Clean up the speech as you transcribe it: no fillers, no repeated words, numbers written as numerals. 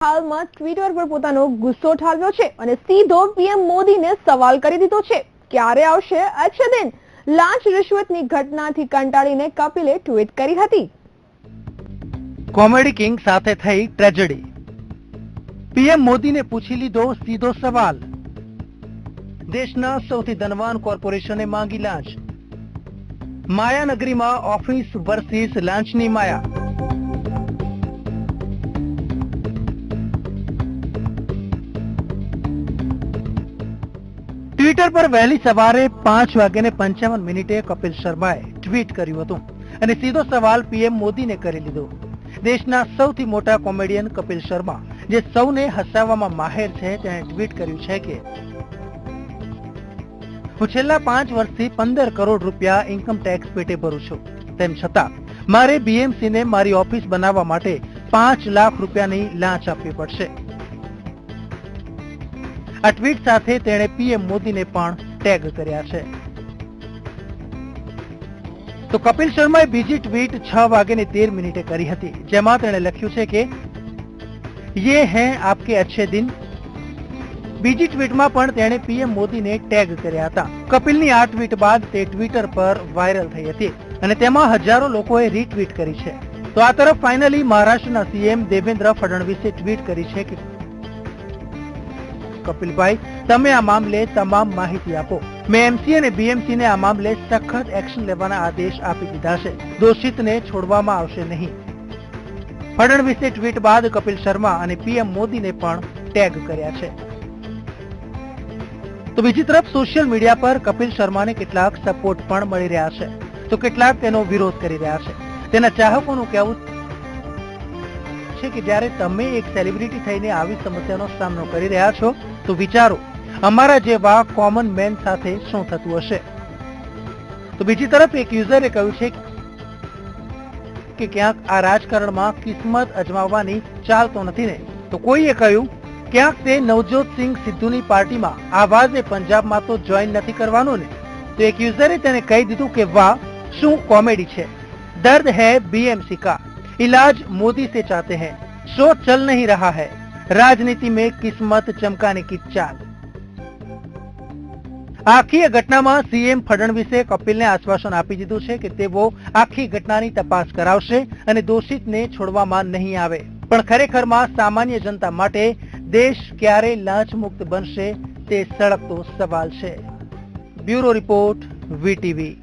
હાલમાં ટ્વિટર પર પોતાનો ગુસ્સો ઠાલવ્યો છે અને સીધો પીએમ મોદીને સવાલ કરી દીધો છે. ક્યારે આવશે અચ્છે દિન? લાંચ રિશ્વતની ઘટનાથી કંટાળીને કપિલે ટ્વીટ કરી હતી. કોમેડી કિંગ સાથે થઈ ટ્રેજેડી. પીએમ મોદીને પૂછી લીધો સીધો સવાલ. દેશના સૌથી ધનવાન કોર્પોરેશને માંગી લાંચ. માયાનગરીમાં ઓફિસ વર્સિસ લાંચની માયા. ટ્વિટર પર વહેલી સવારે 5:55 કપિલ શર્માએ ટ્વીટ કર્યું હતું અને સીધો સવાલ પીએમ મોદીને કરી લીધો. દેશના સૌથી મોટા કોમેડિયન કપિલ શર્મા, જે સૌને હસાવવામાં માહેર છે, તેણે ટ્વીટ કર્યું છે કે હું છેલ્લા 5 વર્ષથી 15 કરોડ રૂપિયા ઇન્કમ ટેક્સ પેટે ભરું છું. તેમ છતાં મારે બીએમસીને મારી ઓફિસ બનાવવા માટે 5 લાખ રૂપિયાની લાંચ આપવી પડશે. આ ટ્વીટ સાથે તેણે પીએમ મોદીને પણ ટેગ કર્યા છે. તો કપિલ શર્માએ બીજી ટ્વીટ 6:13 કરી હતી, જેમાં તેણે લખ્યું છે કે યે હૈ આપકે અચ્છે દિન. બીજી ટ્વીટમાં પણ તેણે પીએમ મોદીને ટેગ કર્યા હતા. કપિલની આ ટ્વીટ બાદ તે ટ્વિટર પર વાયરલ થઈ હતી અને તેમાં હજારો લોકોએ રીટ્વીટ કરી છે. તો આ તરફ ફાઇનલી મહારાષ્ટ્રના સીએમ દેવેન્દ્ર ફડણવીસે ટ્વીટ કરી છે કે કપિલભાઈ, તમે આ મામલે તમામ માહિતી આપો. મેં એમસી અને બીએમસી ને આ મામલે સખત એક્શન લેવાના આદેશ આપી દીધા છે. દોષિતને છોડવામાં આવશે નહીં. ફડણવીસે ટ્વીટ બાદ કપિલ શર્મા અને પીએમ મોદીને પણ ટેગ કર્યા છે. તો બીજી તરફ સોશિયલ મીડિયા પર કપિલ શર્માને કેટલાક સપોર્ટ પણ મળી રહ્યા છે, તો કેટલાક તેનો વિરોધ કરી રહ્યા છે. તેના ચાહકોનું કહેવું છે કે જ્યારે તમે એક સેલિબ્રિટી થઈને આવી સમસ્યાનો સામનો કરી રહ્યા છો, તો વિચારો અમારા જેવા કોમન મેન સાથે શું થતું હશે. તો બીજી તરફ એક યુઝરે કહ્યું છે કે ક્યાંક આ રાજકારણમાં કિસ્મત અજમાવવાની ચાલ તો નથી ને. તો કોઈએ કહ્યું ક્યાંક તે નવજોત સિંહ સિદ્ધુની પાર્ટીમાં આવાઝે પંજાબમાં તો જોઈન નથી કરવાનું ને. તો એક યુઝરે તેને કહી દીધું કે વાહ, શું કોમેડી છે. દર્દ હૈ बीएमसी का, इलाज मोदी से चाहते हैं, शो चल नहीं रहा है, राजनीति में किस्मत चमकाने की चाल. આખી ઘટનામાં સીએમ ફડણવીસે કપિલને આશ્વાસન આપી દીધું છે કે તેઓ આખી ઘટનાની તપાસ કરાવશે અને દોષિતને છોડવામાં નહીં આવે. પણ ખરેખરમાં સામાન્ય જનતા માટે દેશ ક્યારે લાંચ મુક્ત બનશે તે સળગતો સવાલ છે. Bureau report, VTV.